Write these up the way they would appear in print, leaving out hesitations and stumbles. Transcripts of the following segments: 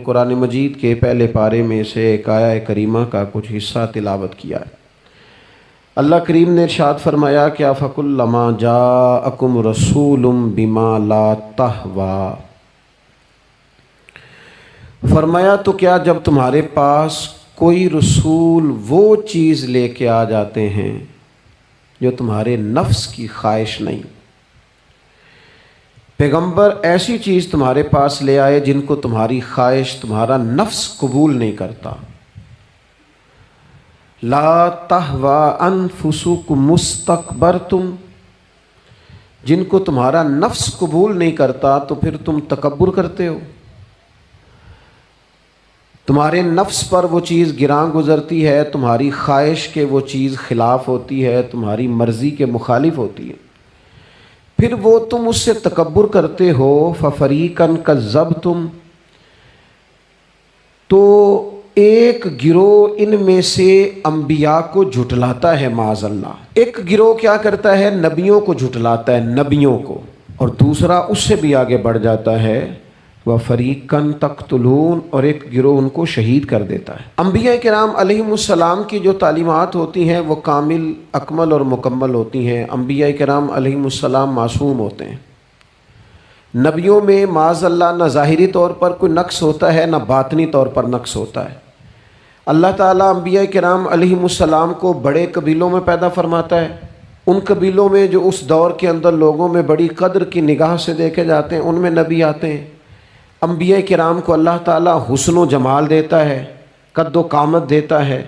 قرآن مجید کے پہلے پارے میں سے ایک آیہ کریمہ کا کچھ حصہ تلاوت کیا ہے۔ اللہ کریم نے ارشاد فرمایا کہ فَكُلَّمَا جَاءَكُمْ رَسُولٌ بِمَا لَا تَهْوَىٰ، فرمایا تو کیا جب تمہارے پاس کوئی رسول وہ چیز لے کے آ جاتے ہیں جو تمہارے نفس کی خواہش نہیں، پیغمبر ایسی چیز تمہارے پاس لے آئے جن کو تمہاری خواہش، تمہارا نفس قبول نہیں کرتا، لا تہویٰ انفسکم مستکبرتم، جن کو تمہارا نفس قبول نہیں کرتا تو پھر تم تکبر کرتے ہو، تمہارے نفس پر وہ چیز گراں گزرتی ہے، تمہاری خواہش کے وہ چیز خلاف ہوتی ہے، تمہاری مرضی کے مخالف ہوتی ہے، پھر وہ تم اس سے تکبر کرتے ہو۔ فَفَرِيقًا كَذَّبْتُمْ، تو ایک گروہ ان میں سے انبیاء کو جھٹلاتا ہے، معاذ اللہ، ایک گروہ کیا کرتا ہے؟ نبیوں کو جھٹلاتا ہے، نبیوں کو، اور دوسرا اس سے بھی آگے بڑھ جاتا ہے، وَفَرِيقًا تَقْتُلُونَ، اور ایک گروہ ان کو شہید کر دیتا ہے۔ انبیاء کرام علیہم السلام کی جو تعلیمات ہوتی ہیں وہ کامل، اکمل اور مکمل ہوتی ہیں۔ انبیاء کرام علیہم السلام معصوم ہوتے ہیں۔ نبیوں میں معاذ اللہ نہ ظاہری طور پر کوئی نقص ہوتا ہے نہ باطنی طور پر نقص ہوتا ہے۔ اللہ تعالیٰ انبیاء کرام علیہم السلام کو بڑے قبیلوں میں پیدا فرماتا ہے، ان قبیلوں میں جو اس دور کے اندر لوگوں میں بڑی قدر کی نگاہ سے دیکھے جاتے ہیں، ان میں نبی آتے ہیں۔ انبیاء کرام کو اللہ تعالیٰ حسن و جمال دیتا ہے، قد و قامت دیتا ہے،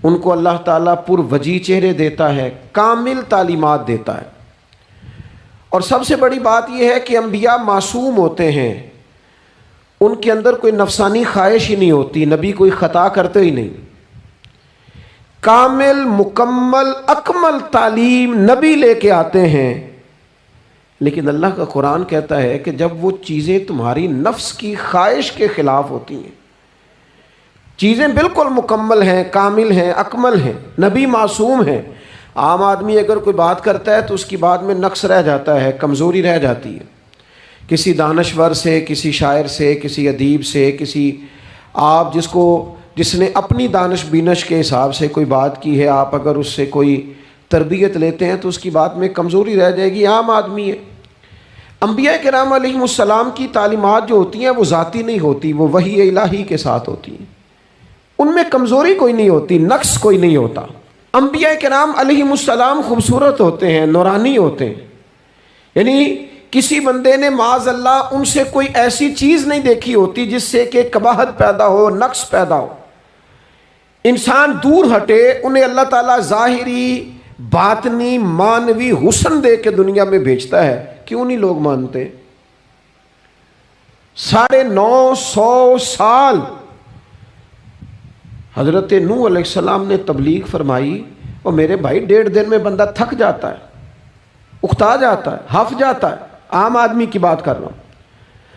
ان کو اللہ تعالیٰ پر وجی چہرے دیتا ہے، کامل تعلیمات دیتا ہے۔ اور سب سے بڑی بات یہ ہے کہ انبیاء معصوم ہوتے ہیں، ان کے اندر کوئی نفسانی خواہش ہی نہیں ہوتی، نبی کوئی خطا کرتے ہی نہیں، کامل مکمل اکمل تعلیم نبی لے کے آتے ہیں۔ لیکن اللہ کا قرآن کہتا ہے کہ جب وہ چیزیں تمہاری نفس کی خواہش کے خلاف ہوتی ہیں، چیزیں بالکل مکمل ہیں، کامل ہیں، اکمل ہیں، نبی معصوم ہیں، عام آدمی اگر کوئی بات کرتا ہے تو اس کی بات میں نقص رہ جاتا ہے، کمزوری رہ جاتی ہے، کسی دانشور سے، کسی شاعر سے، کسی ادیب سے، کسی آپ جس نے اپنی دانش بینش کے حساب سے کوئی بات کی ہے، آپ اگر اس سے کوئی تربیت لیتے ہیں تو اس کی بات میں کمزوری رہ جائے گی، عام آدمی ہے۔ انبیاء کرام علیہم السلام کی تعلیمات جو ہوتی ہیں وہ ذاتی نہیں ہوتی، وہ وحی الہی کے ساتھ ہوتی ہیں، ان میں کمزوری کوئی نہیں ہوتی، نقص کوئی نہیں ہوتا۔ انبیاء کرام علیہم السلام خوبصورت ہوتے ہیں، نورانی ہوتے ہیں، یعنی کسی بندے نے معاذ اللہ ان سے کوئی ایسی چیز نہیں دیکھی ہوتی جس سے کہ قباحت پیدا ہو، نقص پیدا ہو، انسان دور ہٹے، انہیں اللہ تعالیٰ ظاہری، باطنی، معنوی حسن دے کے دنیا میں بھیجتا ہے۔ کیوں نہیں لوگ مانتے؟ 950 سال حضرت نوح علیہ السلام نے تبلیغ فرمائی، اور میرے بھائی 1.5 دن میں بندہ تھک جاتا ہے، اکتا جاتا ہے، ہف جاتا ہے، عام آدمی کی بات کر رہا ہوں۔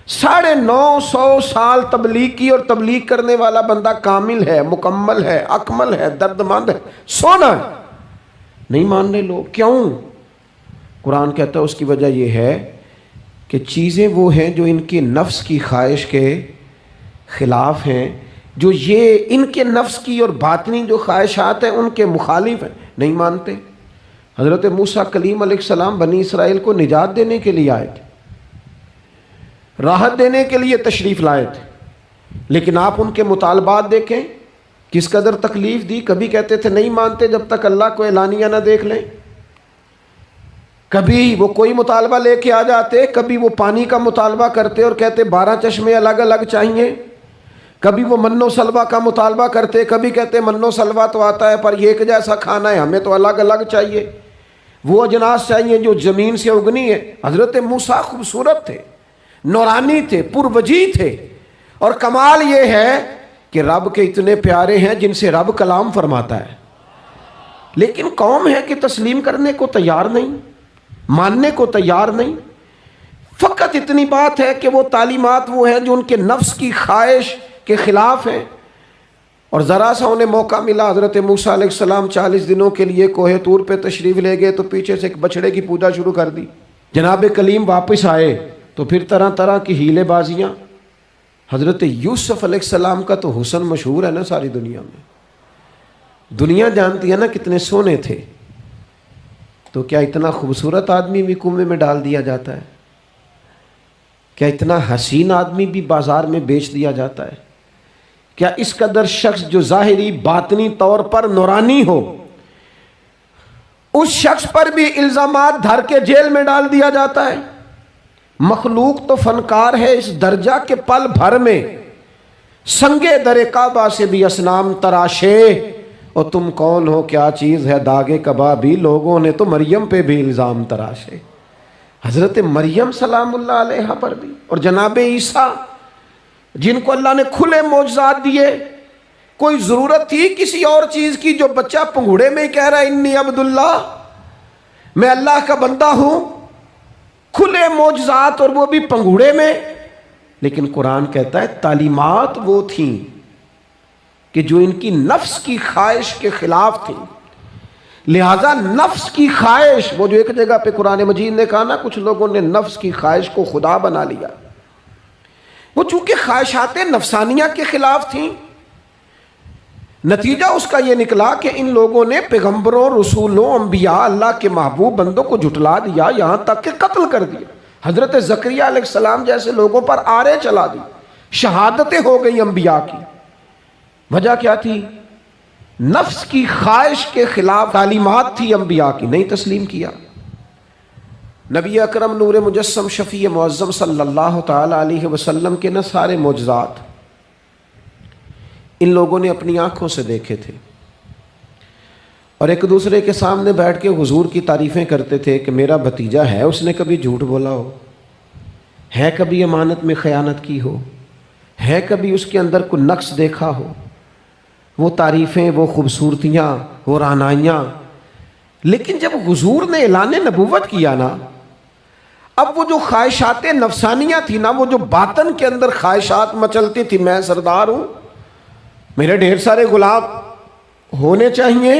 950 سال تبلیغ کی، اور تبلیغ کرنے والا بندہ کامل ہے، مکمل ہے، اکمل ہے، درد مند ہے، سونا ہے، نہیں مان رہے لوگ۔ کیوں؟ قرآن کہتا ہے اس کی وجہ یہ ہے کہ چیزیں وہ ہیں جو ان کے نفس کی خواہش کے خلاف ہیں، جو یہ ان کے نفس کی اور باطنی جو خواہشات ہیں ان کے مخالف ہیں، نہیں مانتے۔ حضرت موسیٰ کلیم علیہ السلام بنی اسرائیل کو نجات دینے کے لیے آئے تھے، راحت دینے کے لیے تشریف لائے تھے، لیکن آپ ان کے مطالبات دیکھیں کس قدر تکلیف دی۔ کبھی کہتے تھے نہیں مانتے جب تک اللہ کو اعلانیہ نہ دیکھ لیں، کبھی وہ کوئی مطالبہ لے کے آ جاتے، کبھی وہ پانی کا مطالبہ کرتے اور کہتے 12 چشمے الگ الگ چاہیے، کبھی وہ من و سلوہ کا مطالبہ کرتے، کبھی کہتے من و سلوہ تو آتا ہے پر ایک جیسا کھانا ہے، ہمیں تو الگ الگ چاہیے، وہ اجناس چاہیے جو زمین سے اگنی ہے۔ حضرت موسیٰ خوبصورت تھے، نورانی تھے، پروجی تھے، اور کمال یہ ہے کہ رب کے اتنے پیارے ہیں جن سے رب کلام فرماتا ہے، لیکن قوم ہے کہ تسلیم کرنے کو تیار نہیں، ماننے کو تیار نہیں۔ فقط اتنی بات ہے کہ وہ تعلیمات وہ ہیں جو ان کے نفس کی خواہش کے خلاف ہیں، اور ذرا سا انہیں موقع ملا، حضرت موسیٰ علیہ السلام 40 دنوں کے لیے کوہ طور پہ تشریف لے گئے تو پیچھے سے ایک بچڑے کی پوجا شروع کر دی۔ جناب کلیم واپس آئے تو پھر طرح طرح کی ہیلے بازیاں، حضرت یوسف علیہ السلام کا تو حسن مشہور ہے نا ساری دنیا میں، دنیا جانتی ہے نا کتنے سونے تھے، تو کیا اتنا خوبصورت آدمی بھی کنویں میں ڈال دیا جاتا ہے؟ کیا اتنا حسین آدمی بھی بازار میں بیچ دیا جاتا ہے؟ کیا اس قدر شخص جو ظاہری باطنی طور پر نورانی ہو، اس شخص پر بھی الزامات دھر کے جیل میں ڈال دیا جاتا ہے؟ مخلوق تو فنکار ہے اس درجہ کے پل بھر میں سنگے در کعبہ سے بھی اصنام تراشے، اور تم کون ہو کیا چیز ہے داغے کبابی، لوگوں نے تو مریم پہ بھی الزام تراشے۔ حضرت مریم سلام اللہ علیہ پر بھی، اور جناب عیسیٰ جن کو اللہ نے کھلے معجزات دیے، کوئی ضرورت تھی کسی اور چیز کی؟ جو بچہ پنگوڑے میں ہی کہہ رہا ہے انی عبد اللہ، میں اللہ کا بندہ ہوں، کھلے معجزات اور وہ بھی پنگوڑے میں۔ لیکن قرآن کہتا ہے تعلیمات وہ تھیں کہ جو ان کی نفس کی خواہش کے خلاف تھیں، لہذا نفس کی خواہش، وہ جو ایک جگہ پہ قرآن مجید نے کہا نا کچھ لوگوں نے نفس کی خواہش کو خدا بنا لیا، وہ چونکہ خواہشات نفسانیہ کے خلاف تھیں، نتیجہ اس کا یہ نکلا کہ ان لوگوں نے پیغمبروں، رسولوں، انبیاء، اللہ کے محبوب بندوں کو جھٹلا دیا، یہاں تک کہ قتل کر دیا۔ حضرت زکریہ علیہ السلام جیسے لوگوں پر آرے چلا دی، شہادتیں ہو گئی انبیاء کی۔ وجہ کیا تھی؟ نفس کی خواہش کے خلاف تعلیمات تھی انبیاء کی، نہیں تسلیم کیا۔ نبی اکرم نور مجسم شفیع معظم صلی اللہ تعالی علیہ وسلم کے نہ سارے معجزات ان لوگوں نے اپنی آنکھوں سے دیکھے تھے، اور ایک دوسرے کے سامنے بیٹھ کے حضور کی تعریفیں کرتے تھے کہ میرا بھتیجا ہے، اس نے کبھی جھوٹ بولا ہو، ہے کبھی امانت میں خیانت کی ہو، ہے کبھی اس کے اندر کوئی نقص دیکھا ہو۔ وہ تعریفیں، وہ خوبصورتیاں، وہ رعنائیاں۔ لیکن جب حضور نے اعلان نبوت کیا نا، اب وہ جو خواہشات نفسانیہ تھی نا، وہ جو باطن کے اندر خواہشات مچلتی تھی، میں سردار ہوں، میرے ڈھیر سارے غلام ہونے چاہیے،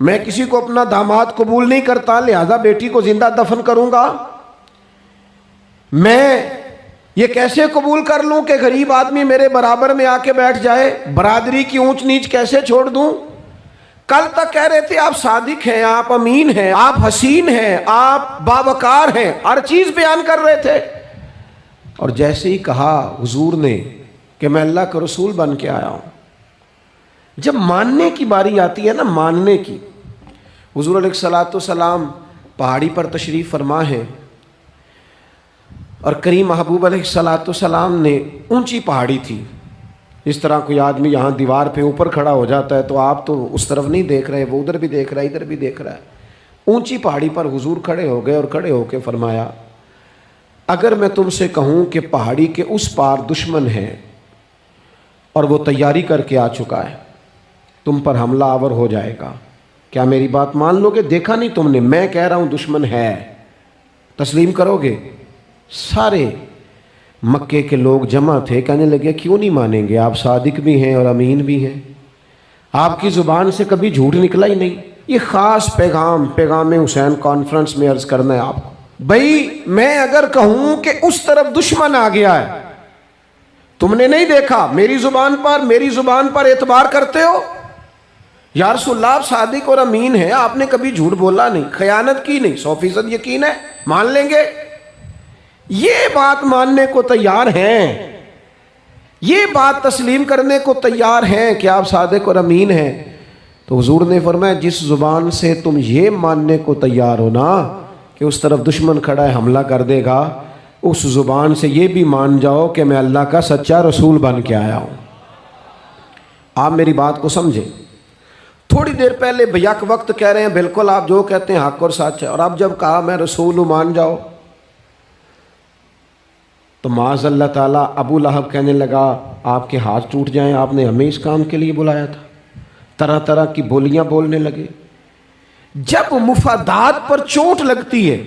میں کسی کو اپنا داماد قبول نہیں کرتا لہذا بیٹی کو زندہ دفن کروں گا، میں یہ کیسے قبول کر لوں کہ غریب آدمی میرے برابر میں آ کے بیٹھ جائے، برادری کی اونچ نیچ کیسے چھوڑ دوں۔ کل تک کہہ رہے تھے آپ صادق ہیں، آپ امین ہیں، آپ حسین ہیں، آپ باوقار ہیں، ہر چیز بیان کر رہے تھے، اور جیسے ہی کہا حضور نے کہ میں اللہ کا رسول بن کے آیا ہوں، جب ماننے کی باری آتی ہے نا، ماننے کی، حضور علیہ السلام پہاڑی پر تشریف فرما ہے، اور کریم محبوب علیہ السلام نے اونچی پہاڑی تھی، اس طرح کوئی آدمی یہاں دیوار پہ اوپر کھڑا ہو جاتا ہے تو آپ تو اس طرف نہیں دیکھ رہے، وہ ادھر بھی دیکھ رہا ہے، ادھر بھی دیکھ رہا ہے۔ اونچی پہاڑی پر حضور کھڑے ہو گئے، اور کھڑے ہو کے فرمایا اگر میں تم سے کہوں کہ پہاڑی کے اس پار دشمن ہے اور وہ تیاری کر کے آ چکا ہے، تم پر حملہ آور ہو جائے گا، کیا میری بات مان لو گے؟ دیکھا نہیں تم نے، میں کہہ رہا ہوں دشمن ہے، تسلیم کرو گے؟ سارے مکے کے لوگ جمع تھے، کہنے لگے کیوں نہیں مانیں گے، آپ صادق بھی ہیں اور امین بھی ہیں، آپ کی زبان سے کبھی جھوٹ نکلا ہی نہیں۔ یہ خاص پیغام حسین کانفرنس میں عرض کرنا ہے آپ کو، بھائی میں اگر کہوں کہ اس طرف دشمن آ گیا ہے، تم نے نہیں دیکھا، میری زبان پر اعتبار کرتے ہو؟ یا رسول اللہ آپ صادق اور امین ہیں، آپ نے کبھی جھوٹ بولا نہیں، خیانت کی نہیں، 100% یقین ہے، مان لیں گے؟ یہ بات ماننے کو تیار ہیں، یہ بات تسلیم کرنے کو تیار ہیں کہ آپ صادق اور امین ہیں، تو حضور نے فرمایا جس زبان سے تم یہ ماننے کو تیار ہو نا کہ اس طرف دشمن کھڑا ہے حملہ کر دے گا، اس زبان سے یہ بھی مان جاؤ کہ میں اللہ کا سچا رسول بن کے آیا ہوں۔ آپ میری بات کو سمجھیں، تھوڑی دیر پہلے بیک وقت کہہ رہے ہیں بالکل آپ جو کہتے ہیں حق اور سچ ہے، اور اب جب کہا میں رسول ہوں مان جاؤ، تو معاذ اللہ تعالیٰ ابو لہب کہنے لگا آپ کے ہاتھ ٹوٹ جائیں، آپ نے ہمیں اس کام کے لیے بلایا تھا، طرح طرح کی بولیاں بولنے لگے۔ جب مفادات پر چوٹ لگتی ہے،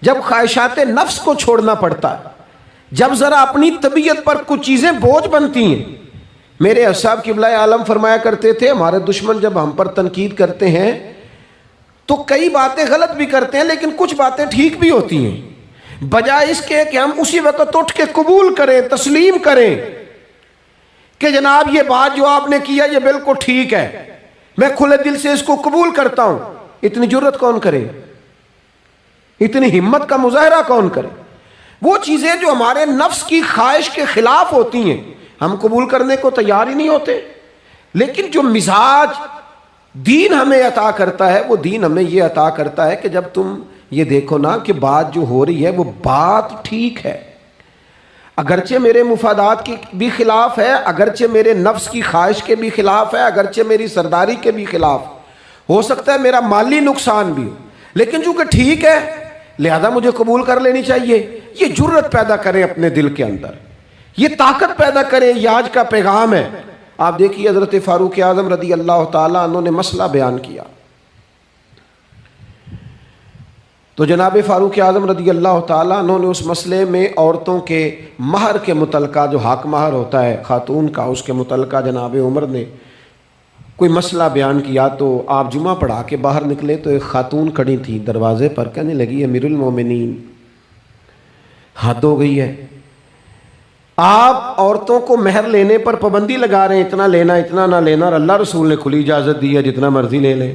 جب خواہشات نفس کو چھوڑنا پڑتا ہے، جب ذرا اپنی طبیعت پر کچھ چیزیں بوجھ بنتی ہیں، میرے اصحاب قبلہ عالم فرمایا کرتے تھے ہمارے دشمن جب ہم پر تنقید کرتے ہیں تو کئی باتیں غلط بھی کرتے ہیں لیکن کچھ باتیں ٹھیک بھی ہوتی ہیں، بجائے اس کے کہ ہم اسی وقت اٹھ کے قبول کریں، تسلیم کریں کہ جناب یہ بات جو آپ نے کیا یہ بالکل ٹھیک ہے، میں کھلے دل سے اس کو قبول کرتا ہوں. اتنی جرت کون کرے؟ اتنی ہمت کا مظاہرہ کون کرے؟ وہ چیزیں جو ہمارے نفس کی خواہش کے خلاف ہوتی ہیں ہم قبول کرنے کو تیار ہی نہیں ہوتے. لیکن جو مزاج دین ہمیں عطا کرتا ہے، وہ دین ہمیں یہ عطا کرتا ہے کہ جب تم یہ دیکھو نا کہ بات جو ہو رہی ہے وہ بات ٹھیک ہے، اگرچہ میرے مفادات کی بھی خلاف ہے، اگرچہ میرے نفس کی خواہش کے بھی خلاف ہے، اگرچہ میری سرداری کے بھی خلاف، ہو سکتا ہے میرا مالی نقصان بھی ہو، لیکن چونکہ ٹھیک ہے لہذا مجھے قبول کر لینی چاہیے. یہ جرت پیدا کریں اپنے دل کے اندر، یہ طاقت پیدا کریں. یہ آج کا پیغام ہے. آپ دیکھیے حضرت فاروق اعظم رضی اللہ تعالیٰ عنہ نے مسئلہ بیان کیا تو جناب فاروق اعظم رضی اللہ تعالیٰ عنہ نے اس مسئلے میں عورتوں کے مہر کے متعلقہ، جو حق مہر ہوتا ہے خاتون کا، اس کے متعلقہ جناب عمر نے کوئی مسئلہ بیان کیا. تو آپ جمعہ پڑھا کے باہر نکلے تو ایک خاتون کھڑی تھی دروازے پر، کہنے لگی امیر المومنین حد ہو گئی ہے، آپ عورتوں کو مہر لینے پر پابندی لگا رہے ہیں، اتنا لینا اتنا نہ لینا، اور اللہ رسول نے کھلی اجازت دی ہے جتنا مرضی لے لیں.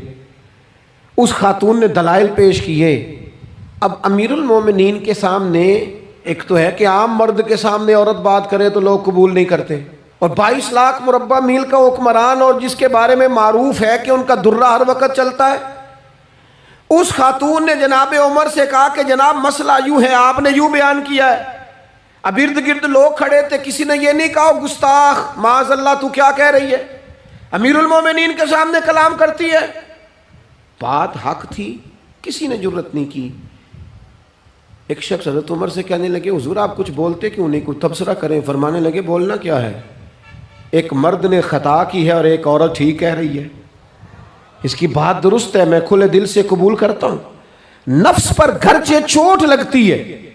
اس خاتون نے دلائل پیش کیے. اب امیر المومنین کے سامنے ایک تو ہے کہ عام مرد کے سامنے عورت بات کرے تو لوگ قبول نہیں کرتے، اور 22 لاکھ مربع میل کا حکمران اور جس کے بارے میں معروف ہے کہ ان کا درہ ہر وقت چلتا ہے. اس خاتون نے جناب عمر سے کہا کہ جناب مسئلہ یوں ہے، آپ نے یوں بیان کیا ہے. اب ارد گرد لوگ کھڑے تھے، کسی نے یہ نہیں کہا گستاخ معاذ اللہ تو کیا کہہ رہی ہے، امیر المومنین کے سامنے کلام کرتی ہے. بات حق تھی، کسی نے جرت نہیں کی. ایک شخص حضرت عمر سے کہنے لگے حضور آپ کچھ بولتے کیوں نہیں، کچھ تبصرہ کریں. فرمانے لگے بولنا کیا ہے، ایک مرد نے خطا کی ہے اور ایک عورت ٹھیک کہہ رہی ہے، اس کی بات درست ہے، میں کھلے دل سے قبول کرتا ہوں. نفس پر گرچہ چوٹ لگتی ہے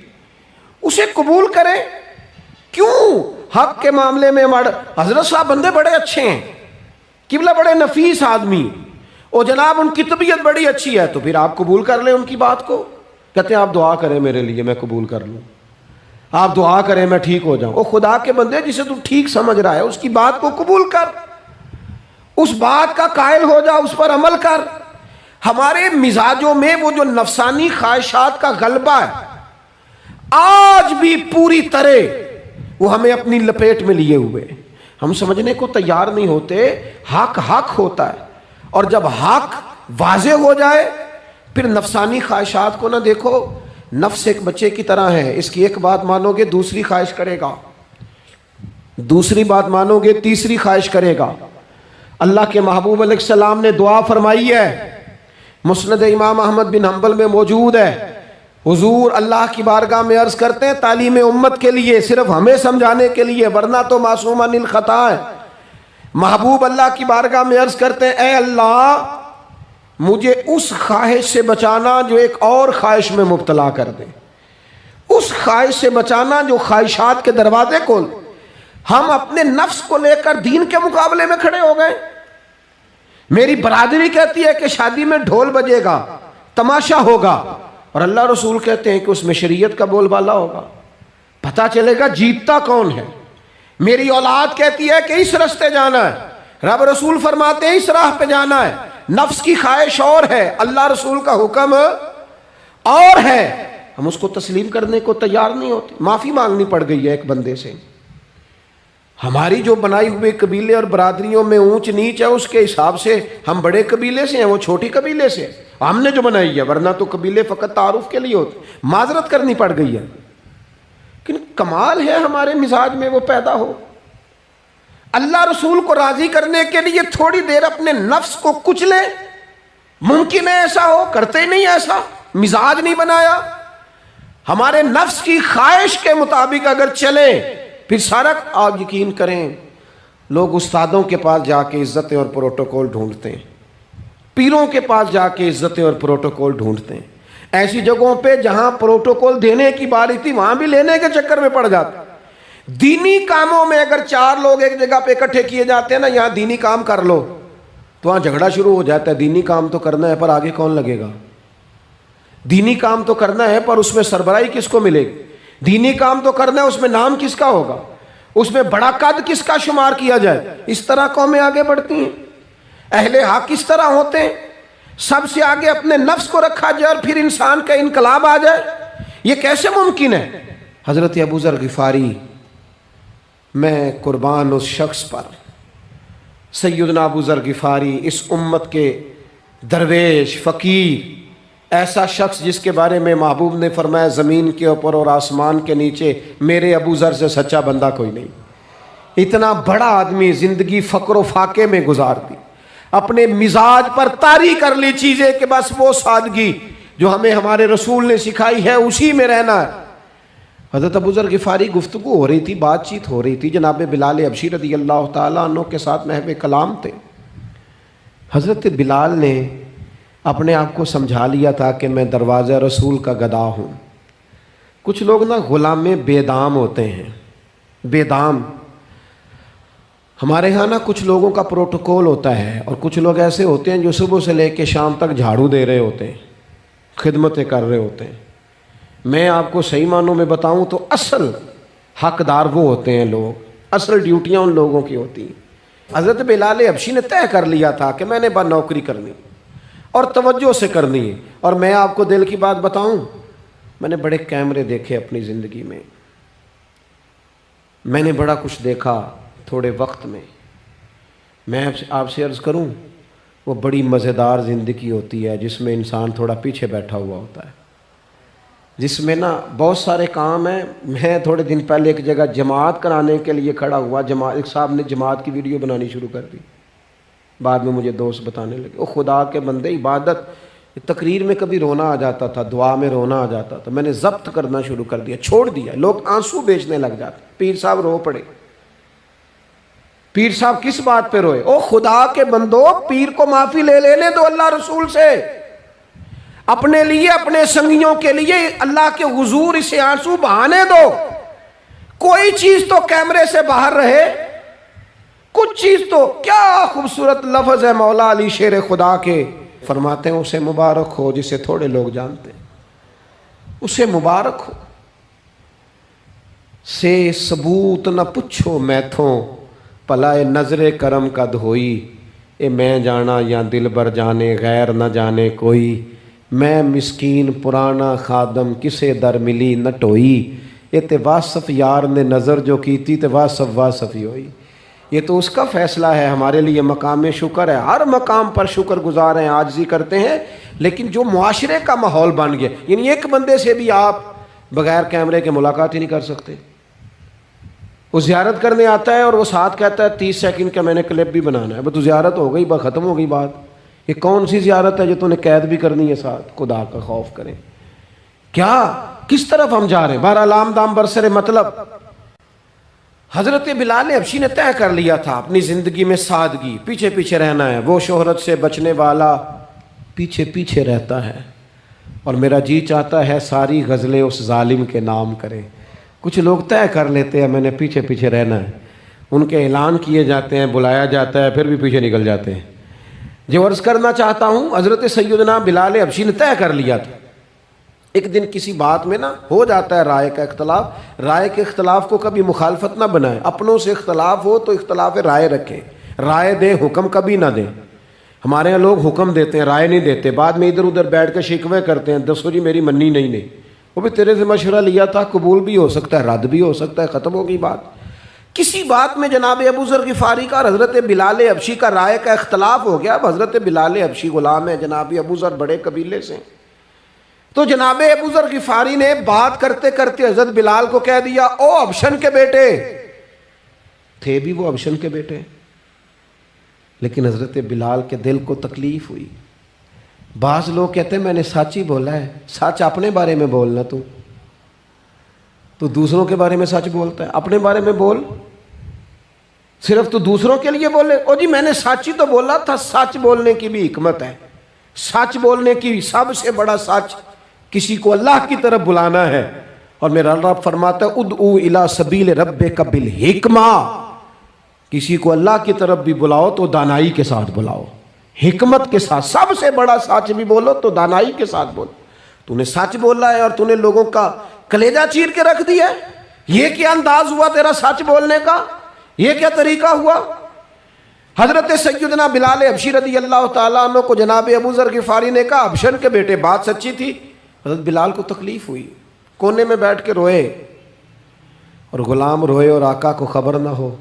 اسے قبول کریں. کیوں حق کے معاملے میں حضرت صاحب بندے بڑے اچھے ہیں، قبلہ بڑے نفیس آدمی، اور جناب ان کی طبیعت بڑی اچھی ہے، تو پھر آپ قبول کر لیں ان کی بات کو. کہتے ہیں آپ دعا کریں میرے لیے میں قبول کر لوں، آپ دعا کریں میں ٹھیک ہو جاؤں. او خدا کے بندے، جسے تو ٹھیک سمجھ رہا ہے اس کی بات کو قبول کر، اس بات کا قائل ہو جا، اس پر عمل کر. ہمارے مزاجوں میں وہ جو نفسانی خواہشات کا غلبہ ہے آج بھی پوری طرح وہ ہمیں اپنی لپیٹ میں لیے ہوئے، ہم سمجھنے کو تیار نہیں ہوتے. حق حق ہوتا ہے، اور جب حق واضح ہو جائے پھر نفسانی خواہشات کو نہ دیکھو. نفس ایک بچے کی طرح ہے، اس کی ایک بات مانو گے دوسری خواہش کرے گا، دوسری بات مانو گے تیسری خواہش کرے گا. اللہ کے محبوب علیہ السلام نے دعا فرمائی ہے، مسند امام احمد بن حنبل میں موجود ہے. حضور اللہ کی بارگاہ میں عرض کرتے ہیں تعلیم امت کے لیے، صرف ہمیں سمجھانے کے لیے، ورنہ تو معصوم عن الخطا ہے. محبوب اللہ کی بارگاہ میں عرض کرتے ہیں اے اللہ مجھے اس خواہش سے بچانا جو ایک اور خواہش میں مبتلا کر دے، اس خواہش سے بچانا جو خواہشات کے دروازے کھول. ہم اپنے نفس کو لے کر دین کے مقابلے میں کھڑے ہو گئے. میری برادری کہتی ہے کہ شادی میں ڈھول بجے گا، تماشا ہوگا، اور اللہ رسول کہتے ہیں کہ اس میں شریعت کا بول بالا ہوگا، پتہ چلے گا جیتتا کون ہے. میری اولاد کہتی ہے کہ اس راستے جانا ہے، رب رسول فرماتے ہیں اس راہ پہ جانا ہے. نفس کی خواہش اور ہے، اللہ رسول کا حکم اور ہے، ہم اس کو تسلیم کرنے کو تیار نہیں ہوتے. معافی مانگنی پڑ گئی ہے ایک بندے سے. ہماری جو بنائی ہوئے قبیلے اور برادریوں میں اونچ نیچ ہے اس کے حساب سے ہم بڑے قبیلے سے ہیں، وہ چھوٹی قبیلے سے ہم نے جو بنائی ہے، ورنہ تو قبیلے فقط تعارف کے لیے ہوتے. معذرت کرنی پڑ گئی ہے، لیکن کمال ہے ہمارے مزاج میں وہ پیدا ہو. اللہ رسول کو راضی کرنے کے لیے تھوڑی دیر اپنے نفس کو کچلے. ممکن ہے ایسا ہو، کرتے ہی نہیں ایسا، مزاج نہیں بنایا. ہمارے نفس کی خواہش کے مطابق اگر چلے پھر سارا. آپ یقین کریں لوگ استادوں کے پاس جا کے عزتیں اور پروٹوکول ڈھونڈتے ہیں، پیروں کے پاس جا کے عزتیں اور پروٹوکول ڈھونڈتے ہیں. ایسی جگہوں پہ جہاں پروٹوکول دینے کی باری تھی وہاں بھی لینے کے چکر میں پڑ جاتے. دینی کاموں میں اگر 4 لوگ ایک جگہ پہ اکٹھے کیے جاتے ہیں نا، یہاں دینی کام کر لو، تو وہاں جھگڑا شروع ہو جاتا ہے. دینی کام تو کرنا ہے پر آگے کون لگے گا. دینی کام تو کرنا ہے پر اس میں سربراہی کس کو ملے گی؟ دینی کام تو کرنا ہے، اس میں نام کس کا ہوگا؟ اس میں بڑا قد کس کا شمار کیا جائے؟ اس طرح قومیں آگے بڑھتی ہیں۔ اہل حق اس طرح ہوتے ہیں، سب سے آگے اپنے نفس کو رکھا جائے اور پھر انسان کا انقلاب آ جائے۔ یہ کیسے ممکن ہے؟ حضرت ابو ذر غفاری، میں قربان اس شخص پر، سیدنا ابو ذر غفاری، اس امت کے درویش فقیر، ایسا شخص جس کے بارے میں محبوب نے فرمایا زمین کے اوپر اور آسمان کے نیچے میرے ابو ذر سے سچا بندہ کوئی نہیں۔ اتنا بڑا آدمی زندگی فقر و فاقے میں گزار دی، اپنے مزاج پر طاری کر لی چیزیں کہ بس وہ سادگی جو ہمیں ہمارے رسول نے سکھائی ہے اسی میں رہنا ہے۔ حضرت ابو ذر غفاری گفتگو ہو رہی تھی، بات چیت ہو رہی تھی، جناب بلال حبشی رضی اللہ تعالیٰ عنہ کے ساتھ محو کلام تھے۔ حضرت بلال نے اپنے آپ کو سمجھا لیا تھا کہ میں دروازہ رسول کا گدا ہوں۔ کچھ لوگ نا غلام بے دام ہوتے ہیں، بے دام۔ ہمارے ہاں نا کچھ لوگوں کا پروٹوکول ہوتا ہے، اور کچھ لوگ ایسے ہوتے ہیں جو صبح سے لے کے شام تک جھاڑو دے رہے ہوتے ہیں، خدمتیں کر رہے ہوتے ہیں۔ میں آپ کو صحیح معنوں میں بتاؤں تو اصل حقدار وہ ہوتے ہیں لوگ، اصل ڈیوٹیاں ان لوگوں کی ہوتی ہیں۔ حضرت بلال حبشی نے طے کر لیا تھا کہ میں نے بس نوکری کرنی اور توجہ سے کرنی ہے۔ اور میں آپ کو دل کی بات بتاؤں، میں نے بڑے کیمرے دیکھے اپنی زندگی میں، میں نے بڑا کچھ دیکھا تھوڑے وقت میں۔ میں آپ سے عرض کروں، وہ بڑی مزیدار زندگی ہوتی ہے جس میں انسان تھوڑا پیچھے بیٹھا ہوا ہوتا ہے، جس میں نا بہت سارے کام ہیں۔ میں تھوڑے دن پہلے ایک جگہ جماعت کرانے کے لیے کھڑا ہوا، ایک صاحب نے جماعت کی ویڈیو بنانی شروع کر دی، بعد میں مجھے دوست بتانے لگے او خدا کے بندے، عبادت تقریر میں کبھی رونا آ جاتا تھا، دعا میں رونا آ جاتا تھا، میں نے ضبط کرنا شروع کر دیا، چھوڑ دیا۔ لوگ آنسو بیچنے لگ جاتے، پیر صاحب رو پڑے۔ پیر صاحب کس بات پہ روئے؟ او خدا کے بندو، پیر کو معافی لے لینے دو اللہ رسول سے، اپنے لیے اپنے سنگیوں کے لیے اللہ کے حضور اسے آنسو بہانے دو۔ کوئی چیز تو کیمرے سے باہر رہے، کچھ چیز تو۔ کیا خوبصورت لفظ ہے مولا علی شیر خدا کے، فرماتے ہیں اسے مبارک ہو جسے تھوڑے لوگ جانتے ہیں، اسے مبارک ہو۔ سے ثبوت نہ پچھو میتھوں، پلائے نظر کرم کا دھوئی، اے میں جانا یا دل بر جانے غیر نہ جانے کوئی، میں مسکین پرانا خادم کسے در ملی نہ ٹوئی، یہ تے واصف یار نے نظر جو کی تھی تے واصف ہی ہوئی۔ یہ تو اس کا فیصلہ ہے، ہمارے لیے مقام شکر ہے، ہر مقام پر شکر گزار ہیں، عاجزی کرتے ہیں۔ لیکن جو معاشرے کا ماحول بن گیا، یعنی ایک بندے سے بھی آپ بغیر کیمرے کے ملاقات ہی نہیں کر سکتے۔ وہ زیارت کرنے آتا ہے اور وہ ساتھ کہتا ہے 30 سیکنڈ کا میں نے کلپ بھی بنانا ہے، بس تو زیارت ہو گئی، بس ختم ہو گئی بات۔ یہ کون سی زیارت ہے جو تو نے قید بھی کرنی ہے ساتھ؟ خدا کا خوف کریں۔ کیا کس طرف ہم جا رہے ہیں؟ بہرحال عام دام برسر مطلب، حضرت بلال حبشی نے طے کر لیا تھا اپنی زندگی میں سادگی، پیچھے پیچھے رہنا ہے۔ وہ شہرت سے بچنے والا پیچھے پیچھے رہتا ہے، اور میرا جی چاہتا ہے ساری غزلیں اس ظالم کے نام کریں۔ کچھ لوگ طے کر لیتے ہیں میں نے پیچھے پیچھے رہنا ہے، ان کے اعلان کیے جاتے ہیں، بلایا جاتا ہے، پھر بھی پیچھے نکل جاتے ہیں۔ جو عرض کرنا چاہتا ہوں، حضرت سیدنا بلال حبشی نے طے کر لیا تھا۔ ایک دن کسی بات میں نا ہو جاتا ہے رائے کا اختلاف، رائے کے اختلاف کو کبھی مخالفت نہ بنائیں، اپنوں سے اختلاف ہو تو اختلاف رائے رکھیں، رائے دیں، حکم کبھی نہ دیں۔ ہمارے یہاں لوگ حکم دیتے ہیں، رائے نہیں دیتے، بعد میں ادھر ادھر بیٹھ کے شکوے کرتے ہیں، دسو جی میری منی نہیں، وہ بھی تیرے سے مشورہ لیا تھا، قبول بھی ہو سکتا ہے، رد بھی ہو سکتا ہے، ختم ہو گئی بات۔ کسی بات میں جناب ابو ذر غفاری کا اور حضرت بلال حبشی کا رائے کا اختلاف ہو گیا۔ اب حضرت بلال حبشی غلام ہے، جناب ابو ذر بڑے قبیلے سے، تو جناب ابو ذر غفاری نے بات کرتے کرتے حضرت بلال کو کہہ دیا، او ابشن کے بیٹے، تھے بھی وہ ابشن کے بیٹے، لیکن حضرت بلال کے دل کو تکلیف ہوئی۔ بعض لوگ کہتے ہیں میں نے سچ ہی بولا ہے، سچ اپنے بارے میں بولنا، تو دوسروں کے بارے میں سچ بولتا ہے، اپنے بارے میں بول، صرف تو دوسروں کے لیے بولے۔ او جی میں نے سچ ہی تو بولا تھا۔ سچ بولنے کی بھی حکمت ہے، سچ بولنے کی سب سے بڑا سچ کسی کو اللہ کی طرف بلانا ہے، اور میرا رب فرماتا ہے ادعو الی سبیل ربک بالحکمہ، کسی کو اللہ کی طرف بھی بلاؤ تو دانائی کے ساتھ بلاؤ، حکمت کے ساتھ۔ سب سے بڑا سچ بھی بولو تو دانائی کے ساتھ بولو۔ تو نے سچ بولا ہے اور تو نے لوگوں کا کلیجہ چیر کے رکھ دیا ہے. یہ کیا انداز ہوا تیرا سچ بولنے کا؟ یہ کیا طریقہ ہوا؟ حضرت سیدنا بلال حبشی رضی اللہ تعالیٰ عنہ کو جناب ابو ذر غفاری نے کہا حبشن کے بیٹے بات سچی تھی. حضرت بلال کو تکلیف ہوئی, کونے میں بیٹھ کے روئے, اور غلام روئے اور آقا کو خبر نہ ہو.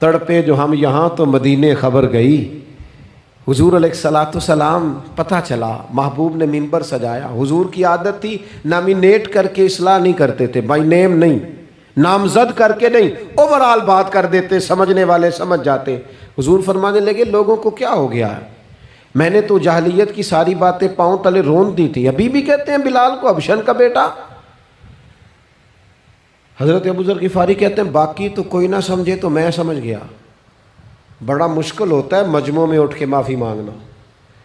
تڑپے جو ہم یہاں تو مدینے خبر گئی. حضور علیہ الصلوۃ والسلام پتہ چلا, محبوب نے ممبر سجایا. حضور کی عادت تھی نامینیٹ کر کے اصلاح نہیں کرتے تھے, بائی نیم نہیں, نامزد کر کے نہیں, اوورال بات کر دیتے, سمجھنے والے سمجھ جاتے. حضور فرمانے لگے لوگوں کو کیا ہو گیا ہے, میں نے تو جاہلیت کی ساری باتیں پاؤں تلے رون دی تھی, ابھی بھی کہتے ہیں بلال کو حبشن کا بیٹا. حضرت ابو ذر غفاری کہتے ہیں باقی تو کوئی نہ سمجھے تو میں سمجھ گیا. بڑا مشکل ہوتا ہے مجمعوں میں اٹھ کے معافی مانگنا.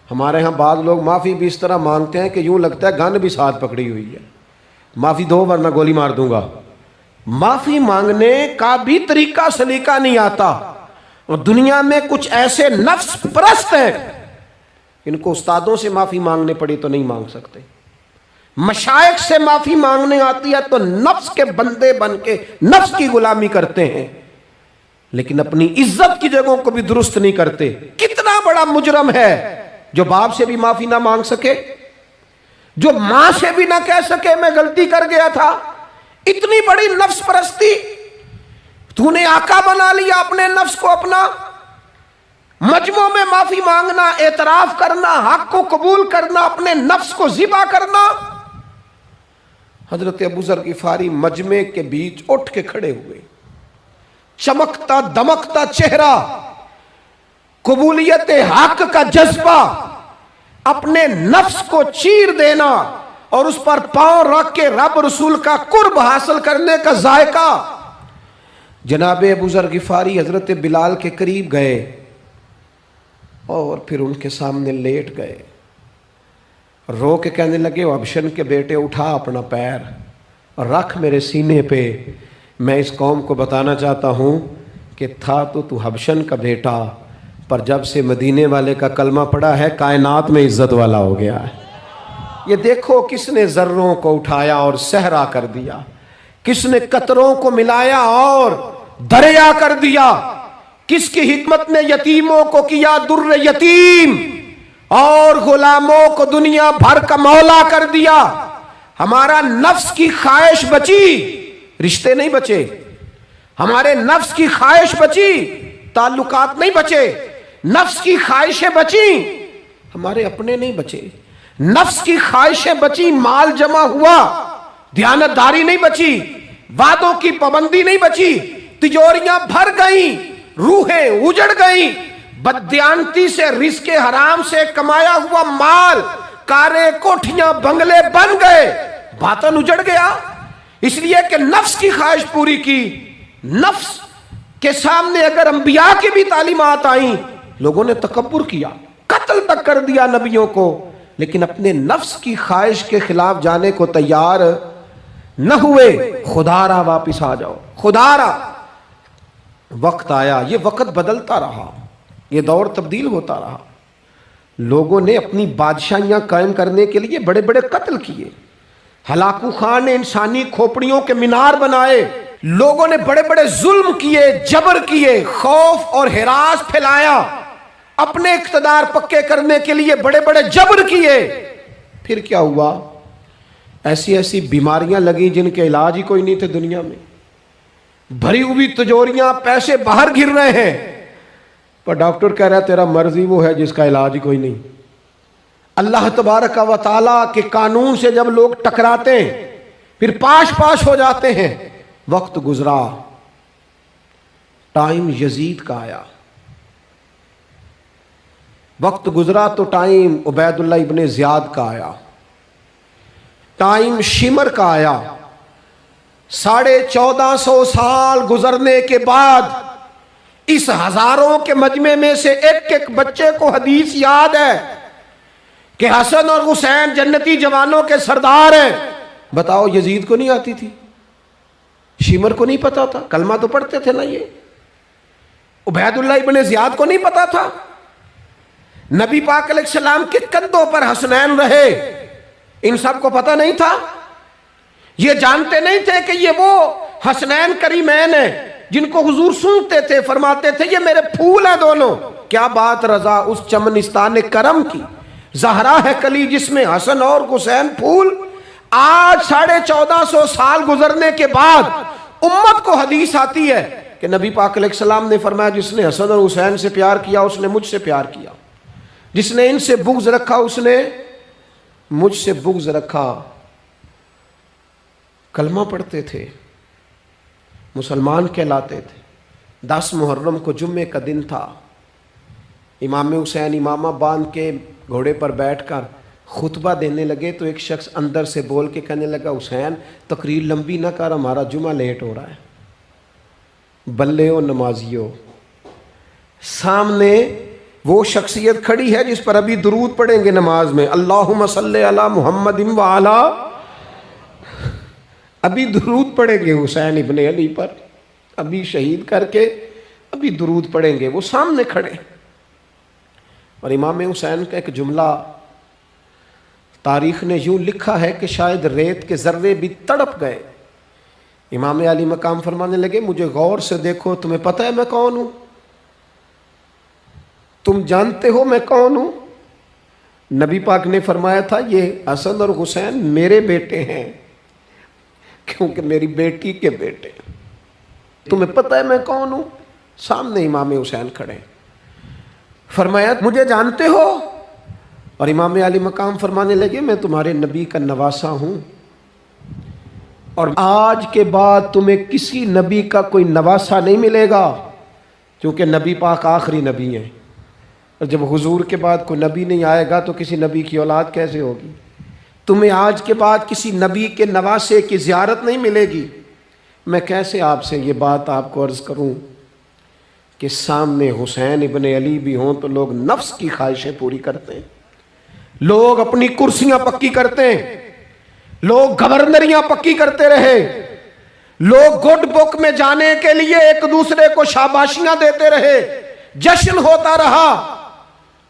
ہمارے ہاں بعض لوگ معافی بھی اس طرح مانگتے ہیں کہ یوں لگتا ہے گن بھی ساتھ پکڑی ہوئی ہے, معافی دو ورنہ گولی مار دوں گا. معافی مانگنے کا بھی طریقہ سلیقہ نہیں آتا. اور دنیا میں کچھ ایسے نفس پرست ہیں, ان کو استادوں سے معافی مانگنے پڑی تو نہیں مانگ سکتے. مشائخ سے معافی مانگنے آتی ہے تو نفس کے بندے بن کے نفس کی غلامی کرتے ہیں, لیکن اپنی عزت کی جگہوں کو بھی درست نہیں کرتے. کتنا بڑا مجرم ہے جو باپ سے بھی معافی نہ مانگ سکے, جو ماں سے بھی نہ کہہ سکے میں غلطی کر گیا تھا. اتنی بڑی نفس پرستی. تو نے آقا بنا لیا اپنے نفس کو اپنا. مجمعوں میں معافی مانگنا, اعتراف کرنا, حق کو قبول کرنا, اپنے نفس کو ذبح کرنا. حضرت ابو ذر غفاری مجمع کے بیچ اٹھ کے کھڑے ہوئے, چمکتا دمکتا چہرہ, قبولیت حق کا جذبہ, اپنے نفس کو چیر دینا اور اس پر پاؤں رکھ کے رب رسول کا قرب حاصل کرنے کا ذائقہ. جناب ابو ذر غفاری حضرت بلال کے قریب گئے اور پھر ان کے سامنے لیٹ گئے, رو کے کہنے لگے حبشن کے بیٹے اٹھا اپنا پیر اور رکھ میرے سینے پہ. میں اس قوم کو بتانا چاہتا ہوں کہ تھا تو حبشن کا بیٹا, پر جب سے مدینے والے کا کلمہ پڑا ہے کائنات میں عزت والا ہو گیا ہے. یہ دیکھو کس نے ذروں کو اٹھایا اور صحرا کر دیا, کس نے قطروں کو ملایا اور دریا کر دیا, کس کی حکمت نے یتیموں کو کیا در یتیم اور غلاموں کو دنیا بھر کا مولا کر دیا. ہمارا نفس کی خواہش بچی, رشتے نہیں بچے. ہمارے نفس کی خواہش بچی, تعلقات نہیں بچے. نفس کی خواہشیں بچی, ہمارے اپنے نہیں بچے. نفس کی خواہشیں بچی, مال جمع ہوا, دیانتداری نہیں بچی, وعدوں کی پابندی نہیں بچی, تجوریاں بھر گئیں, روحیں اجڑ گئیں. بددیانتی سے رزق حرام سے کمایا ہوا مال, کاریں کوٹھیاں بنگلے بن گئے, باطن اجڑ گیا. اس لیے کہ نفس کی خواہش پوری کی. نفس کے سامنے اگر انبیاء کی بھی تعلیمات آئیں, لوگوں نے تکبر کیا, قتل تک کر دیا نبیوں کو, لیکن اپنے نفس کی خواہش کے خلاف جانے کو تیار نہ ہوئے. خدا را واپس آ جاؤ, خدا را. وقت آیا, یہ وقت بدلتا رہا, یہ دور تبدیل ہوتا رہا. لوگوں نے اپنی بادشاہیاں قائم کرنے کے لیے بڑے بڑے قتل کیے. ہلاکو خان نے انسانی کھوپڑیوں کے مینار بنائے. لوگوں نے بڑے بڑے ظلم کیے, جبر کیے, خوف اور ہراس پھیلایا. اپنے اقتدار پکے کرنے کے لیے بڑے بڑے جبر کیے. پھر کیا ہوا؟ ایسی ایسی بیماریاں لگیں جن کے علاج ہی کوئی نہیں تھے دنیا میں. بھری ہوئی تجوریاں, پیسے باہر گر رہے ہیں, پر ڈاکٹر کہہ رہا ہے تیرا مرضی وہ ہے جس کا علاج ہی کوئی نہیں. اللہ تبارک و تعالیٰ کے قانون سے جب لوگ ٹکراتے ہیں پھر پاش پاش ہو جاتے ہیں. وقت گزرا, ٹائم یزید کا آیا. وقت گزرا تو ٹائم عبید اللہ ابن زیاد کا آیا, ٹائم شمر کا آیا. 1450 سال گزرنے کے بعد اس ہزاروں کے مجمع میں سے ایک ایک بچے کو حدیث یاد ہے کہ حسن اور حسین جنتی جوانوں کے سردار ہیں. بتاؤ یزید کو نہیں آتی تھی, شمر کو نہیں پتا تھا, کلمہ تو پڑھتے تھے نا. یہ عبید اللہ ابن زیاد کو نہیں پتا تھا. نبی پاک علیہ السلام کے کندھوں پر حسنین رہے, ان سب کو پتہ نہیں تھا؟ یہ جانتے نہیں تھے کہ یہ وہ حسنین کریمین ہیں جن کو حضور سنتے تھے، فرماتے تھے یہ میرے پھول ہیں دونوں؟ کیا بات رضا اس چمنستان کرم کی، زہرا ہے کلی جس میں حسن اور حسین پھول۔ آج 1450 سال گزرنے کے بعد امت کو حدیث آتی ہے کہ نبی پاک علیہ السلام نے فرمایا جس نے حسن اور حسین سے پیار کیا اس نے مجھ سے پیار کیا، جس نے ان سے بغض رکھا اس نے مجھ سے بغض رکھا۔ کلمہ پڑھتے تھے، مسلمان کہلاتے تھے۔ 10 محرم کو جمعے کا دن تھا، امام حسین امامہ باندھ کے گھوڑے پر بیٹھ کر خطبہ دینے لگے تو ایک شخص اندر سے بول کے کہنے لگا حسین تقریر لمبی نہ کر، ہمارا جمعہ لیٹ ہو رہا ہے۔ بلے و نمازیو، سامنے وہ شخصیت کھڑی ہے جس پر ابھی درود پڑھیں گے نماز میں، اللہم صلی علی محمد وعلی، ابھی درود پڑھیں گے حسین ابن علی پر، ابھی شہید کر کے ابھی درود پڑھیں گے، وہ سامنے کھڑے۔ اور امام حسین کا ایک جملہ تاریخ نے یوں لکھا ہے کہ شاید ریت کے ذرے بھی تڑپ گئے۔ امام علی مقام فرمانے لگے مجھے غور سے دیکھو، تمہیں پتہ ہے میں کون ہوں؟ تم جانتے ہو میں کون ہوں؟ نبی پاک نے فرمایا تھا یہ حسن اور حسین میرے بیٹے ہیں کیونکہ میری بیٹی کے بیٹے۔ تمہیں پتہ ہے میں کون ہوں؟ سامنے امام حسین کھڑے، فرمایا مجھے جانتے ہو؟ اور امام علی مقام فرمانے لگے میں تمہارے نبی کا نواسا ہوں، اور آج کے بعد تمہیں کسی نبی کا کوئی نواسا نہیں ملے گا، کیونکہ نبی پاک آخری نبی ہیں، اور جب حضور کے بعد کوئی نبی نہیں آئے گا تو کسی نبی کی اولاد کیسے ہوگی؟ تمہیں آج کے بعد کسی نبی کے نواسے کی زیارت نہیں ملے گی۔ میں کیسے آپ سے یہ بات آپ کو عرض کروں کہ سامنے حسین ابن علی بھی ہوں تو لوگ نفس کی خواہشیں پوری کرتے ہیں، لوگ اپنی کرسیاں پکی کرتے ہیں، لوگ گورنریاں پکی کرتے رہے، لوگ گڈ بک میں جانے کے لیے ایک دوسرے کو شاباشیاں دیتے رہے، جشن ہوتا رہا۔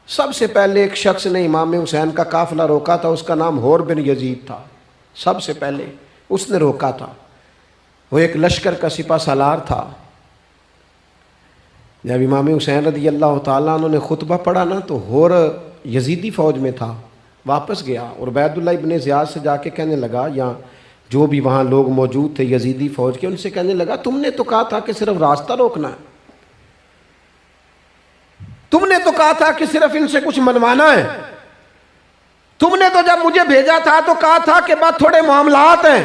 سب سے پہلے ایک شخص نے امام حسین کا قافلہ روکا تھا، اس کا نام حور بن یزید تھا، سب سے پہلے اس نے روکا تھا، وہ ایک لشکر کا سپہ سالار تھا۔ جب امام حسین رضی اللہ تعالیٰ عنہ نے خطبہ پڑھا نا تو حور یزیدی فوج میں تھا، واپس گیا اور عبید اللہ ابن زیاد سے جا کے کہنے لگا، یا جو بھی وہاں لوگ موجود تھے یزیدی فوج کے، ان سے کہنے لگا تم نے تو کہا تھا کہ صرف راستہ روکنا ہے، تم نے تو کہا تھا کہ صرف ان سے کچھ منوانا ہے، تم نے تو جب مجھے بھیجا تھا تو کہا تھا کہ بات تھوڑے معاملات ہیں،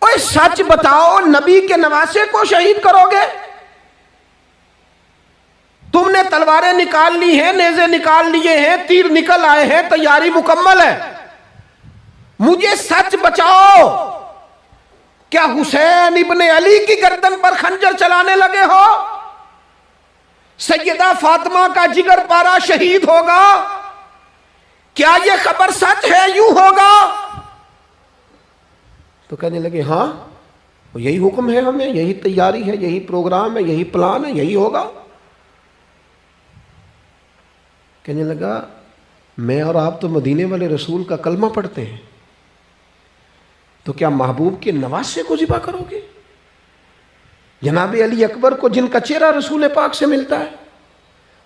اوہ سچ بتاؤ نبی کے نواسے کو شہید کرو گے؟ تم نے تلواریں نکال لی ہیں، نیزے نکال لیے ہیں، تیر نکل آئے ہیں، تیاری مکمل ہے، مجھے سچ بچاؤ، کیا حسین ابن علی کی گردن پر خنجر چلانے لگے ہو؟ سیدہ فاطمہ کا جگر پارا شہید ہوگا؟ کیا یہ خبر سچ ہے؟ یوں ہوگا؟ تو کہنے لگے ہاں یہی حکم ہے ہمیں، یہی تیاری ہے، یہی پروگرام ہے، یہی پلان ہے، یہی ہوگا۔ کہنے لگا میں اور آپ تو مدینے والے رسول کا کلمہ پڑھتے ہیں، تو کیا محبوب کے نواسے کو ذبح کرو گے؟ جناب علی اکبر کو جن کا چہرہ رسول پاک سے ملتا ہے،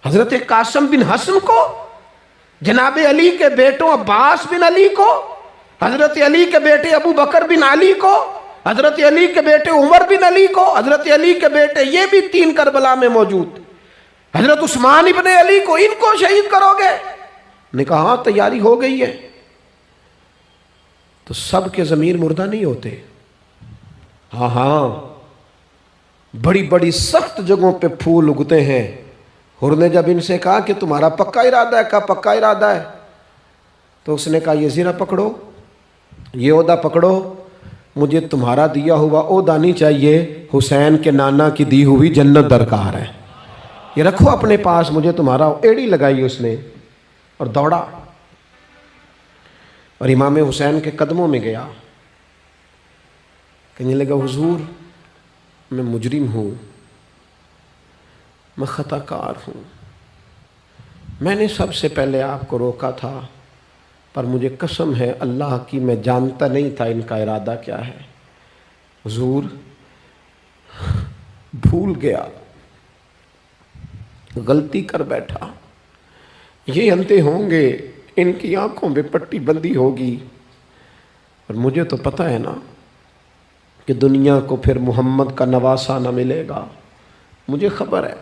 حضرت قاسم بن حسن کو، جناب علی کے بیٹوں عباس بن علی کو، حضرت علی کے بیٹے ابو بکر بن علی کو، حضرت علی کے بیٹے عمر بن علی کو، حضرت علی کے بیٹے یہ بھی 3 کربلا میں موجود، حضرت عثمان ابن علی کو، ان کو شہید کرو گے؟ نے کہا ہاں تیاری ہو گئی ہے۔ تو سب کے ضمیر مردہ نہیں ہوتے، ہاں بڑی بڑی سخت جگہوں پہ پھول اگتے ہیں۔ حور نے جب ان سے کہا کہ تمہارا پکا ارادہ ہے، کہا پکا ارادہ ہے، تو اس نے کہا یہ زیرہ پکڑو، یہ عہدہ پکڑو، مجھے تمہارا دیا ہوا عہدہ نہیں چاہیے، حسین کے نانا کی دی ہوئی جنت درکار ہے، یہ رکھو اپنے پاس، مجھے تمہارا، ایڑی لگائی اس نے اور دوڑا اور امام حسین کے قدموں میں گیا، کہنے لگا حضور میں مجرم ہوں، میں خطا کار ہوں، میں نے سب سے پہلے آپ کو روکا تھا، پر مجھے قسم ہے اللہ کی، میں جانتا نہیں تھا ان کا ارادہ کیا ہے۔ حضور بھول گیا، غلطی کر بیٹھا، یہ اندھے ہوں گے، ان کی آنکھوں میں پٹی بندی ہوگی، اور مجھے تو پتہ ہے نا کہ دنیا کو پھر محمد کا نواسہ نہ ملے گا، مجھے خبر ہے۔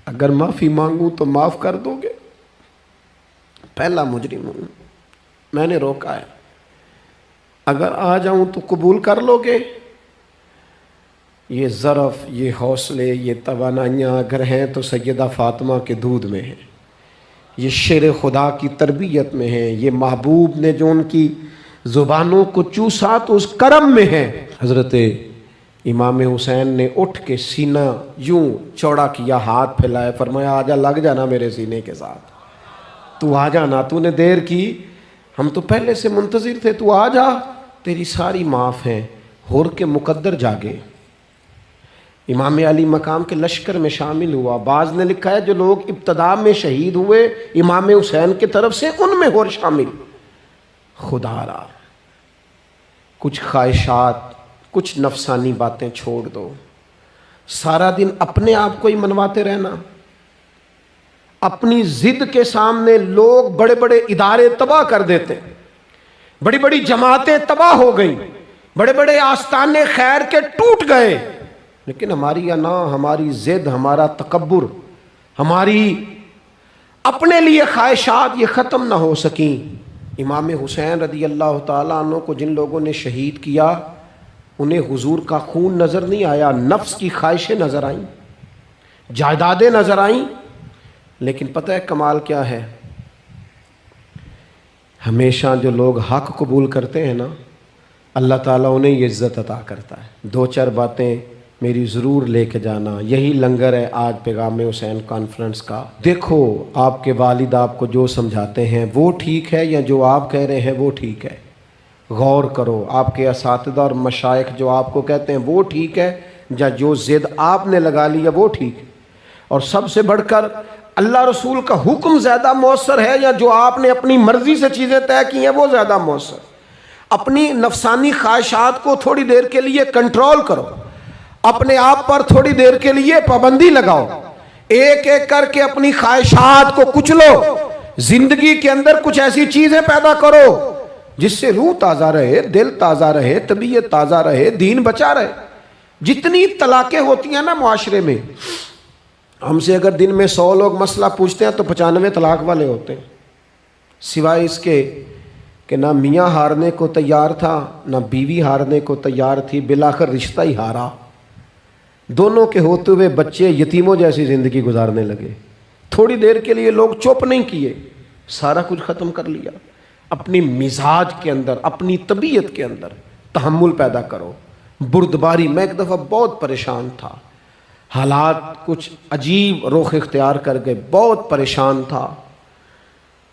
اگر معافی مانگوں تو معاف کر دو گے؟ پہلا مجرم ہوں، میں نے روکا ہے۔ اگر آ جاؤں تو قبول کر لو گے؟ یہ ظرف، یہ حوصلے، یہ توانائیاں اگر ہیں تو سیدہ فاطمہ کے دودھ میں ہیں، یہ شیر خدا کی تربیت میں ہیں، یہ محبوب نے جو ان کی زبانوں کو چوسا تو اس کرم میں ہے۔ حضرت امام حسین نے اٹھ کے سینہ یوں چوڑا کیا، ہاتھ پھیلائے، فرمایا آجا، لگ جانا میرے سینے کے ساتھ، تو آ جانا، تو نے دیر کی، ہم تو پہلے سے منتظر تھے، تو آ جا، تیری ساری معاف ہیں۔ ہور کے مقدر جاگے، امام علی مقام کے لشکر میں شامل ہوا۔ بعض نے لکھا ہے جو لوگ ابتدا میں شہید ہوئے امام حسین کی طرف سے، ان میں ہور شامل۔ خدا را، کچھ خواہشات، کچھ نفسانی باتیں چھوڑ دو۔ سارا دن اپنے آپ کو ہی منواتے رہنا، اپنی ضد کے سامنے لوگ بڑے بڑے ادارے تباہ کر دیتے، بڑی بڑی جماعتیں تباہ ہو گئیں، بڑے بڑے آستانے خیر کے ٹوٹ گئے، لیکن ہماری انا، ہماری ضد، ہمارا تکبر، ہماری اپنے لیے خواہشات یہ ختم نہ ہو سکیں۔ امام حسین رضی اللہ تعالیٰ عنہ کو جن لوگوں نے شہید کیا، انہیں حضور کا خون نظر نہیں آیا، نفس کی خواہشیں نظر آئیں، جائیدادیں نظر آئیں، لیکن پتہ ہے کمال کیا ہے؟ ہمیشہ جو لوگ حق قبول کرتے ہیں نا، اللہ تعالیٰ انہیں یہ عزت عطا کرتا ہے۔ دو چار باتیں میری ضرور لے کے جانا، یہی لنگر ہے آج پیغام حسین کانفرنس کا۔ دیکھو آپ کے والد آپ کو جو سمجھاتے ہیں وہ ٹھیک ہے، یا جو آپ کہہ رہے ہیں وہ ٹھیک ہے؟ غور کرو، آپ کے اساتذہ اور مشائخ جو آپ کو کہتے ہیں وہ ٹھیک ہے، یا جو ضد آپ نے لگا لیا وہ ٹھیک ہے؟ اور سب سے بڑھ کر اللہ رسول کا حکم زیادہ مؤثر ہے، یا جو آپ نے اپنی مرضی سے چیزیں طے کی ہیں وہ زیادہ مؤثر؟ اپنی نفسانی خواہشات کو تھوڑی دیر کے لیے کنٹرول کرو، اپنے آپ پر تھوڑی دیر کے لیے پابندی لگاؤ، ایک ایک کر کے اپنی خواہشات کو کچلو، زندگی کے اندر کچھ ایسی چیزیں پیدا کرو جس سے روح تازہ رہے، دل تازہ رہے، طبیعت تازہ رہے، دین بچا رہے۔ جتنی طلاقیں ہوتی ہیں نا معاشرے میں، ہم سے اگر دن میں 100 لوگ مسئلہ پوچھتے ہیں تو 95 طلاق والے ہوتے ہیں، سوائے اس کے کہ نہ میاں ہارنے کو تیار تھا، نہ بیوی ہارنے کو تیار تھی، بالآخر رشتہ ہی ہارا، دونوں کے ہوتے ہوئے بچے یتیموں جیسی زندگی گزارنے لگے۔ تھوڑی دیر کے لیے لوگ چپ نہیں کیے، سارا کچھ ختم کر لیا۔ اپنی مزاج کے اندر، اپنی طبیعت کے اندر تحمل پیدا کرو، بردباری۔ میں ایک دفعہ بہت پریشان تھا، حالات کچھ عجیب رخ اختیار کر گئے، بہت پریشان تھا،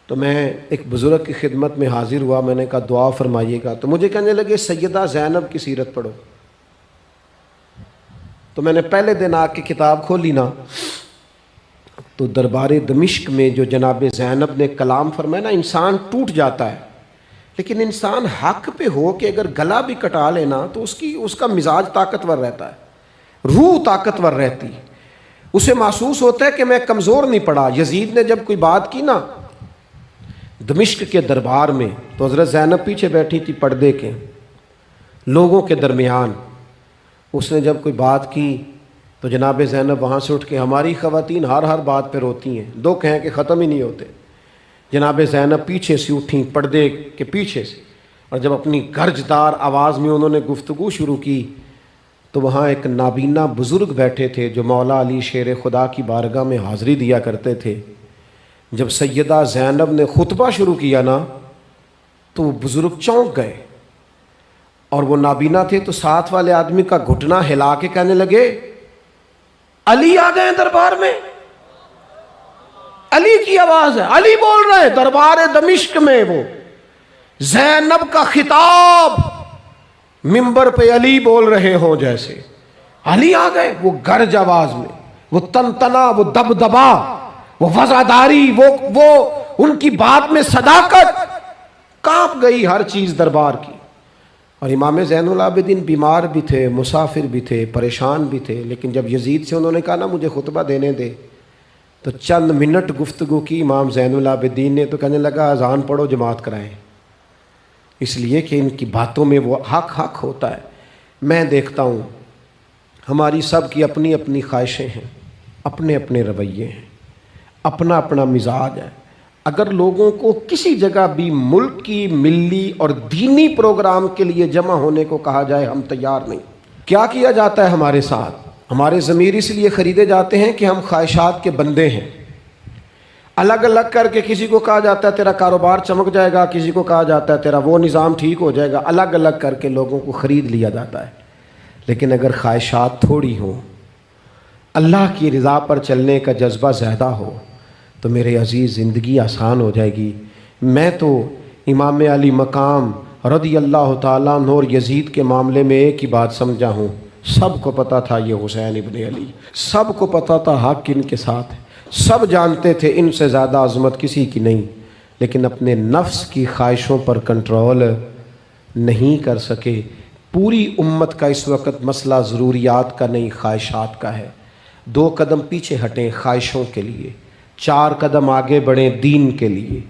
تو میں ایک بزرگ کی خدمت میں حاضر ہوا، میں نے کہا دعا فرمائیے گا، تو مجھے کہنے لگے سیدہ زینب کی سیرت پڑھو۔ تو میں نے پہلے دن آ کے کتاب کھولی نا، تو دربار دمشق میں جو جناب زینب نے کلام فرمایا نا، انسان ٹوٹ جاتا ہے، لیکن انسان حق پہ ہو کہ اگر گلا بھی کٹا لینا تو اس کا مزاج طاقتور رہتا ہے، روح طاقتور رہتی، اسے محسوس ہوتا ہے کہ میں کمزور نہیں پڑا۔ یزید نے جب کوئی بات کی نا دمشق کے دربار میں، تو حضرت زینب پیچھے بیٹھی تھی پردے کے لوگوں کے درمیان، اس نے جب کوئی بات کی تو جناب زینب وہاں سے اٹھ کے، ہماری خواتین ہر بات پہ روتی ہیں، دو کہیں کہ ختم ہی نہیں ہوتے، جناب زینب پیچھے سے اٹھیں پردے کے پیچھے سے، اور جب اپنی گرجدار آواز میں انہوں نے گفتگو شروع کی تو وہاں ایک نابینا بزرگ بیٹھے تھے جو مولا علی شیر خدا کی بارگاہ میں حاضری دیا کرتے تھے۔ جب سیدہ زینب نے خطبہ شروع کیا نا تو وہ بزرگ چونک گئے، اور وہ نابینا تھے تو ساتھ والے آدمی کا گھٹنا ہلا کے کہنے لگے علی آ گئے دربار میں، علی کی آواز ہے، علی بول رہے ہیں دربار دمشق میں، وہ زینب کا خطاب منبر پہ علی بول رہے ہوں جیسے، علی آ گئے، وہ گرج آواز میں، وہ تنتنا، وہ دبدبا، وہ وفاداری، وہ ان کی بات میں صداقت، کانپ گئی ہر چیز دربار کی۔ اور امام زین العابدین بیمار بھی تھے، مسافر بھی تھے، پریشان بھی تھے، لیکن جب یزید سے انہوں نے کہا نا مجھے خطبہ دینے دے، تو چند منٹ گفتگو کی امام زین العابدین نے، تو کہنے لگا اذان پڑھو جماعت کرائیں، اس لیے کہ ان کی باتوں میں وہ حق ہوتا ہے۔ میں دیکھتا ہوں ہماری سب کی اپنی اپنی خواہشیں ہیں، اپنے اپنے رویے ہیں، اپنا اپنا مزاج ہے۔ اگر لوگوں کو کسی جگہ بھی ملک کی ملی اور دینی پروگرام کے لیے جمع ہونے کو کہا جائے، ہم تیار نہیں۔ کیا کیا جاتا ہے ہمارے ساتھ؟ ہمارے ضمیر اس لیے خریدے جاتے ہیں کہ ہم خواہشات کے بندے ہیں۔ الگ الگ کر کے کسی کو کہا جاتا ہے تیرا کاروبار چمک جائے گا، کسی کو کہا جاتا ہے تیرا وہ نظام ٹھیک ہو جائے گا، الگ الگ کر کے لوگوں کو خرید لیا جاتا ہے۔ لیکن اگر خواہشات تھوڑی ہوں، اللہ کی رضا پر چلنے کا جذبہ زیادہ ہو، تو میرے عزیز زندگی آسان ہو جائے گی۔ میں تو امام علی مقام رضی اللہ تعالیٰ عنہ اور یزید کے معاملے میں ایک ہی بات سمجھا ہوں، سب کو پتہ تھا یہ حسین ابن علی، سب کو پتہ تھا حق ان کے ساتھ ہے، سب جانتے تھے ان سے زیادہ عظمت کسی کی نہیں، لیکن اپنے نفس کی خواہشوں پر کنٹرول نہیں کر سکے۔ پوری امت کا اس وقت مسئلہ ضروریات کا نہیں، خواہشات کا ہے۔ 2 قدم پیچھے ہٹیں خواہشوں کے لیے، 4 قدم آگے بڑھیں دین کے لیے۔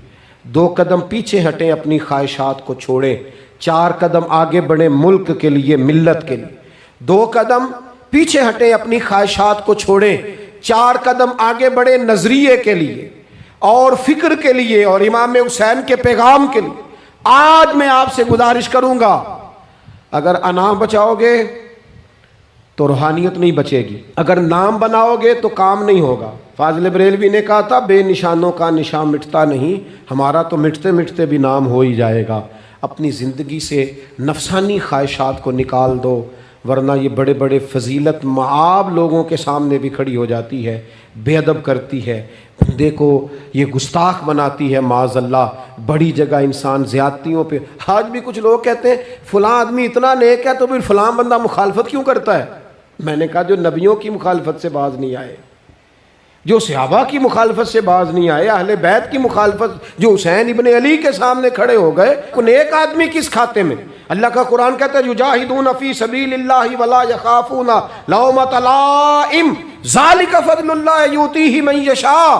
2 قدم پیچھے ہٹیں اپنی خواہشات کو چھوڑیں، 4 قدم آگے بڑھیں ملک کے لیے، ملت کے لیے۔ 2 قدم پیچھے ہٹیں اپنی خواہشات کو چھوڑیں، 4 قدم آگے بڑھیں نظریے کے لیے اور فکر کے لیے اور امام حسین کے پیغام کے لیے۔ آج میں آپ سے گزارش کروں گا، اگر انا بچاؤ گے تو روحانیت نہیں بچے گی، اگر نام بناؤ گے تو کام نہیں ہوگا۔ فاضل بریلوی نے کہا تھا بے نشانوں کا نشان مٹتا نہیں، ہمارا تو مٹتے مٹتے بھی نام ہو ہی جائے گا۔ اپنی زندگی سے نفسانی خواہشات کو نکال دو، ورنہ یہ بڑے بڑے فضیلت معاب لوگوں کے سامنے بھی کھڑی ہو جاتی ہے، بے ادب کرتی ہے، دیکھو یہ گستاخ بناتی ہے معاذ اللہ۔ بڑی جگہ انسان زیادتیوں پہ، آج بھی کچھ لوگ کہتے ہیں فلاں آدمی اتنا نیک ہے تو پھر فلاں بندہ مخالفت کیوں کرتا ہے؟ میں نے کہا جو نبیوں کی مخالفت سے باز نہیں آئے، جو صحابہ کی مخالفت سے باز نہیں آئے، اہل بیت کی مخالفت، جو حسین ابن علی کے سامنے کھڑے ہو گئے، کون ایک آدمی کس کھاتے میں؟ اللہ کا قرآن کہتا ہے یجاہدون فی سبیل اللہ ولا یخافون لومۃ لائم ذالک فضل اللہ یؤتیہ من یشاء۔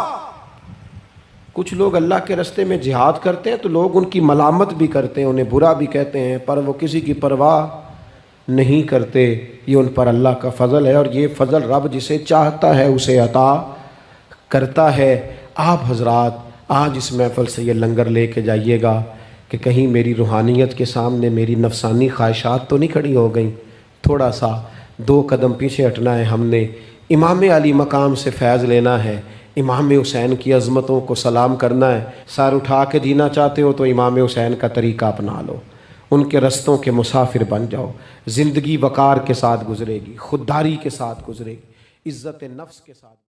کچھ لوگ اللہ کے راستے میں جہاد کرتے ہیں تو لوگ ان کی ملامت بھی کرتے ہیں، انہیں برا بھی کہتے ہیں، پر وہ کسی کی پرواہ نہیں کرتے۔ یہ ان پر اللہ کا فضل ہے، اور یہ فضل رب جسے چاہتا ہے اسے عطا کرتا ہے۔ آپ حضرات آج اس محفل سے یہ لنگر لے کے جائیے گا کہ کہیں میری روحانیت کے سامنے میری نفسانی خواہشات تو نہیں کھڑی ہو گئیں۔ تھوڑا سا 2 قدم پیچھے ہٹنا ہے، ہم نے امام علی مقام سے فیض لینا ہے، امام حسین کی عظمتوں کو سلام کرنا ہے۔ سر اٹھا کے جینا چاہتے ہو تو امام حسین کا طریقہ اپنا لو، ان کے رستوں کے مسافر بن جاؤ۔ زندگی وقار کے ساتھ گزرے گی، خودداری کے ساتھ گزرے گی، عزت نفس کے ساتھ۔